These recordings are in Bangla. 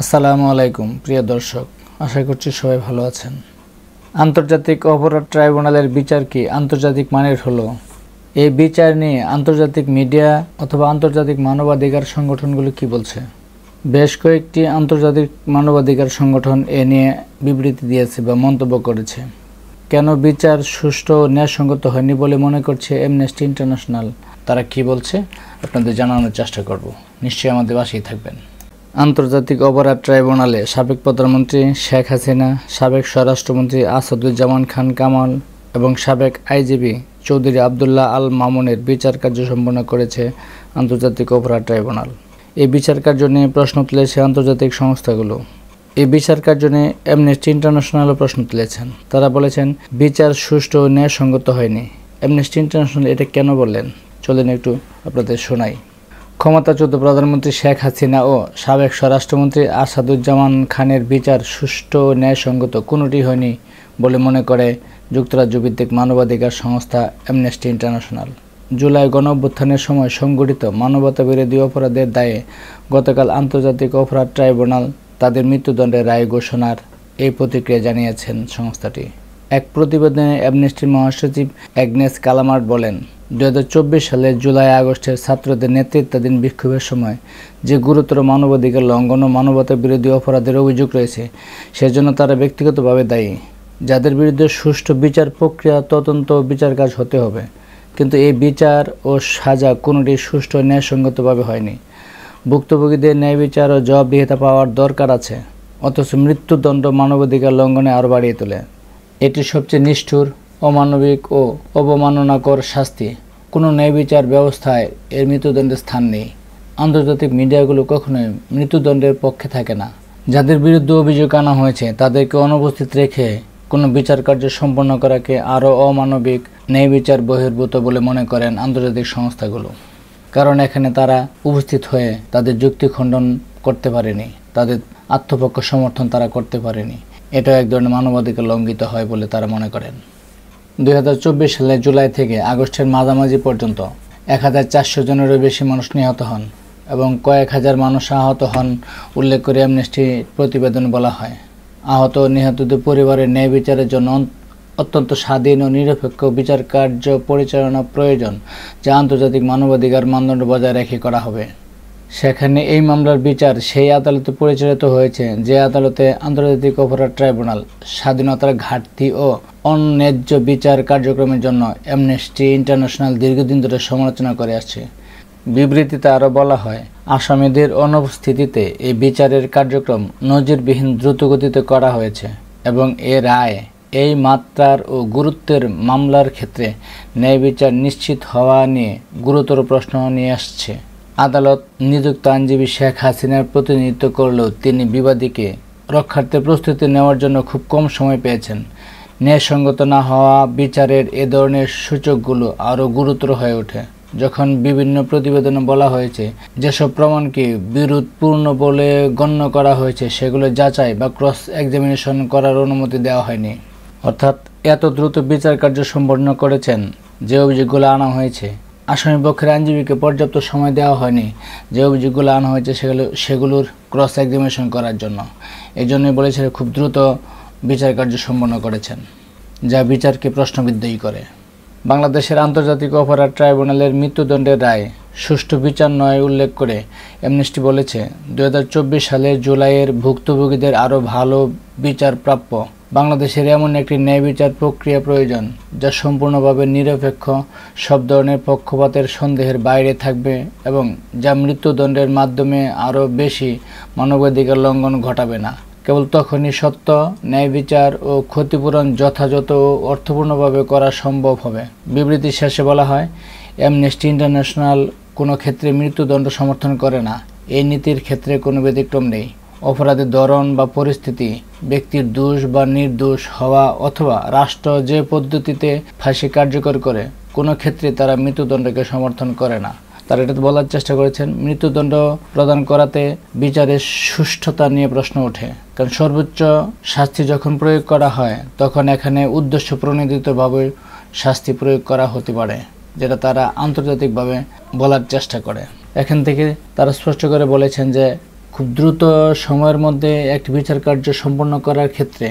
আসসালামু আলাইকুম প্রিয় দর্শক, আশা করছি সবাই ভালো আছেন। আন্তর্জাতিক অপরাধ ট্রাইব্যুনালের বিচার কি আন্তর্জাতিক মানের হলো? এই বিচার নিয়ে আন্তর্জাতিক মিডিয়া অথবা আন্তর্জাতিক মানবাধিকার সংগঠনগুলো কি বলছে? বেশ কয়েকটি আন্তর্জাতিক মানবাধিকার সংগঠন এ নিয়ে বিবৃতি দিয়েছে বা মন্তব্য করেছে। কেন বিচার সুষ্ঠু ও ন্যায়সঙ্গত হয়নি বলে মনে করছে অ্যামনেস্টি ইন্টারন্যাশনাল, তারা কি বলছে আপনাদের জানানোর চেষ্টা করব। নিশ্চয়ই আমাদের পাশেই থাকবেন। আন্তর্জাতিক অপরাধ ট্রাইব্যুনালে সাবেক প্রধানমন্ত্রী শেখ হাসিনা, সাবেক স্বরাষ্ট্রমন্ত্রী আসাদুজ্জামান খান কামাল এবং সাবেক আইজিপি চৌধুরী আবদুল্লাহ আল মামুনের বিচার কার্য সম্পন্ন করেছে আন্তর্জাতিক অপরাধ ট্রাইব্যুনাল। এই বিচার কার্য নিয়ে প্রশ্ন তুলেছে আন্তর্জাতিক সংস্থাগুলো। এই বিচার কার্য নিয়ে অ্যামনেস্টি ইন্টারন্যাশনালও প্রশ্ন তুলেছেন। তারা বলেছেন বিচার সুষ্ঠু ও ন্যায়সঙ্গত হয়নি। অ্যামনেস্টি ইন্টারন্যাশনাল এটা কেন বললেন চলেন একটু আপনাদের শোনাই। ক্ষমতাচ্যুত প্রধানমন্ত্রী শেখ হাসিনা ও সাবেক স্বরাষ্ট্রমন্ত্রী আসাদুজ্জামান খানের বিচার সুষ্ঠু ও ন্যায়সঙ্গত কোনোটি হয়নি বলে মনে করে যুক্তরাজ্য ভিত্তিক মানবাধিকার সংস্থা অ্যামনেস্টি ইন্টারন্যাশনাল। জুলাই গণঅভ্যুত্থানের সময় সংঘটিত মানবতাবিরোধী অপরাধের দায়ে গতকাল আন্তর্জাতিক অপরাধ ট্রাইব্যুনাল তাদের মৃত্যুদণ্ডের রায় ঘোষণার এই প্রতিক্রিয়া জানিয়েছেন সংস্থাটি। এক প্রতিবেদনে অ্যামনেস্টির মহাসচিব অ্যাগনেস কালামার্ট বলেন, 2024 সালের জুলাই আগস্টের ছাত্রদের নেতৃত্বাধীন বিক্ষোভের সময় যে গুরুতর মানবাধিকার লঙ্ঘন ও মানবতা বিরোধী অপরাধের অভিযোগ রয়েছে সেজন্য তারা ব্যক্তিগতভাবে দায়ী, যাদের বিরুদ্ধে সুষ্ঠু বিচার প্রক্রিয়া, তদন্ত ও বিচার কাজ হতে হবে। কিন্তু এই বিচার ও সাজা কোনোটি সুষ্ঠু ও ন্যায়সঙ্গতভাবে হয়নি। ভুক্তভোগীদের ন্যায় বিচার ও জবাবদিহিতা পাওয়ার দরকার আছে, অথচ মৃত্যুদণ্ড মানবাধিকার লঙ্ঘনে আরও বাড়িয়ে তোলে। এটি সবচেয়ে নিষ্ঠুর, অমানবিক ও অবমাননাকর শাস্তি। কোনো ন্যায় বিচার ব্যবস্থায় এর মৃত্যুদণ্ডের স্থান নেই। আন্তর্জাতিক মিডিয়াগুলো কখনোই মৃত্যুদণ্ডের পক্ষে থাকে না। যাদের বিরুদ্ধে অভিযোগ আনা হয়েছে তাদেরকে অনুপস্থিত রেখে কোনো বিচার কার্য সম্পন্ন করাকে আরও অমানবিক, ন্যায় বিচার বহির্ভূত বলে মনে করেন আন্তর্জাতিক সংস্থাগুলো। কারণ এখানে তারা উপস্থিত হয়ে তাদের যুক্তি খণ্ডন করতে পারেনি, তাদের আত্মপক্ষ সমর্থন তারা করতে পারেনি। এটাও এক ধরনের মানবাধিকার লঙ্ঘিত হয় বলে তারা মনে করেন। 2024 সালের জুলাই থেকে আগস্টের মাঝামাঝি পর্যন্ত 1400 জনেরও বেশি মানুষ নিহত হন এবং কয়েক হাজার মানুষ আহত হন উল্লেখ করে অ্যামনেস্টি প্রতিবেদনে বলা হয়। আহত ও নিহতদের পরিবারের ন্যায় বিচারের জন্য অত্যন্ত স্বাধীন ও নিরপেক্ষ বিচার কার্য পরিচালনা প্রয়োজন, যা আন্তর্জাতিক মানবাধিকার মানদণ্ড বজায় রেখে করা হবে। সেখানে এই মামলার বিচার সেই আদালতে পরিচালিত হয়েছে যে আদালতে আন্তর্জাতিক অপরাধ ট্রাইব্যুনাল স্বাধীনতার ঘাটতি ও অন্যায্য বিচার কার্যক্রমের জন্য অ্যামনেস্টি ইন্টারন্যাশনাল দীর্ঘদিন ধরে সমালোচনা করে আসছে। বিবৃতিতে আরও বলা হয়, আসামিদের অনুপস্থিতিতে এই বিচারের কার্যক্রম নজিরবিহীন দ্রুতগতিতে করা হয়েছে এবং এ রায় এই মাত্রার ও গুরুত্বের মামলার ক্ষেত্রে ন্যায় বিচার নিশ্চিত হওয়া নিয়ে গুরুতর প্রশ্ন নিয়ে আসছে। আদালত নিযুক্ত আইনজীবী শেখ হাসিনার প্রতিনিধিত্ব করলেও তিনি বিবাদীকে রক্ষার্থে প্রস্তুতি নেওয়ার জন্য খুব কম সময় পেয়েছেন। ন্যায়সঙ্গত না হওয়া বিচারের এ ধরনের সূচকগুলো আরও গুরুতর হয়ে ওঠে যখন বিভিন্ন প্রতিবেদনে বলা হয়েছে যেসব প্রমাণকে বিরোধপূর্ণ বলে গণ্য করা হয়েছে সেগুলো যাচাই বা ক্রস এক্সামিনেশন করার অনুমতি দেওয়া হয়নি। অর্থাৎ এত দ্রুত বিচার কার্য সম্পন্ন করেছেন যে অভিযোগগুলো আনা হয়েছে, আসামি পক্ষের আইনজীবীকে পর্যাপ্ত সময় দেওয়া হয়নি যে অভিযোগগুলো আনা হয়েছে সেগুলোর ক্রস এক্সামিনেশন করার জন্য। এই জন্যই বলেছে খুব দ্রুত বিচার কার্য সম্পন্ন করেছেন, যা বিচারকে প্রশ্নবিদ্ধই করে। বাংলাদেশের আন্তর্জাতিক অপরাধ ট্রাইব্যুনালের মৃত্যুদণ্ডের রায় সুষ্ঠু বিচার নয় উল্লেখ করে অ্যামনেস্টি বলেছে, 2024 সালের জুলাইয়ের ভুক্তভোগীদের আরও ভালো বিচার প্রাপ্য। বাংলাদেশের এমন একটি ন্যায় বিচার প্রক্রিয়া প্রয়োজন যা সম্পূর্ণভাবে নিরপেক্ষ, সব ধরনের পক্ষপাতের সন্দেহের বাইরে থাকবে এবং যা মৃত্যুদণ্ডের মাধ্যমে আরও বেশি মানবাধিকার লঙ্ঘন ঘটাবে না। কেবল তখনই সত্য, ন্যায় বিচার ও ক্ষতিপূরণ যথাযথ ও অর্থপূর্ণভাবে করা সম্ভব হবে। বিবৃতির শেষে বলা হয়, অ্যামনেস্টি ইন্টারন্যাশনাল কোনো ক্ষেত্রে মৃত্যুদণ্ড সমর্থন করে না। এই নীতির ক্ষেত্রে কোনো ব্যতিক্রম নেই। অপরাধের ধরন বা পরিস্থিতি, ব্যক্তির দোষ বা নির্দোষ হওয়া অথবা রাষ্ট্র যে পদ্ধতিতে ফাঁসি কার্যকর করে, কোনো ক্ষেত্রে তারা মৃত্যুদণ্ডকে সমর্থন করে না। তারা এটা বলার চেষ্টা করেছেন মৃত্যুদণ্ড প্রদান করাতে বিচারের সুষ্ঠুতা নিয়ে প্রশ্ন ওঠে, কারণ সর্বোচ্চ শাস্তি যখন প্রয়োগ করা হয় তখন এখানে উদ্দেশ্য প্রণোদিতভাবে শাস্তি প্রয়োগ করা হতে পারে, যেটা তারা আন্তর্জাতিকভাবে বলার চেষ্টা করে। এখান থেকে তারা স্পষ্ট করে বলেছেন যে খুব দ্রুত সময়ের মধ্যে একটি বিচার কার্য সম্পন্ন করার ক্ষেত্রে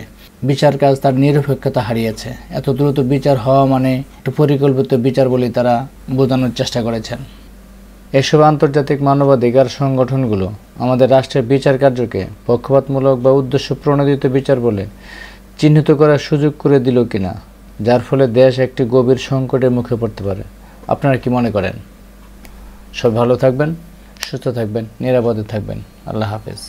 বিচার কাজ তার নিরপেক্ষতা হারিয়েছে। এত দ্রুত বিচার হওয়া মানে একটু পরিকল্পিত বিচার বলে তারা বোঝানোর চেষ্টা করেছেন। এসব আন্তর্জাতিক মানবাধিকার সংগঠনগুলো আমাদের রাষ্ট্রের বিচার কার্যকে পক্ষপাতমূলক বা উদ্দেশ্য প্রণোদিত বিচার বলে চিহ্নিত করার সুযোগ করে দিল কিনা, যার ফলে দেশ একটি গভীর সংকটের মুখে পড়তে পারে। আপনারা কি মনে করেন? সব ভালো থাকবেন, সুস্থ থাকবেন, নিরাপদে থাকবেন। আল্লাহ হাফেজ।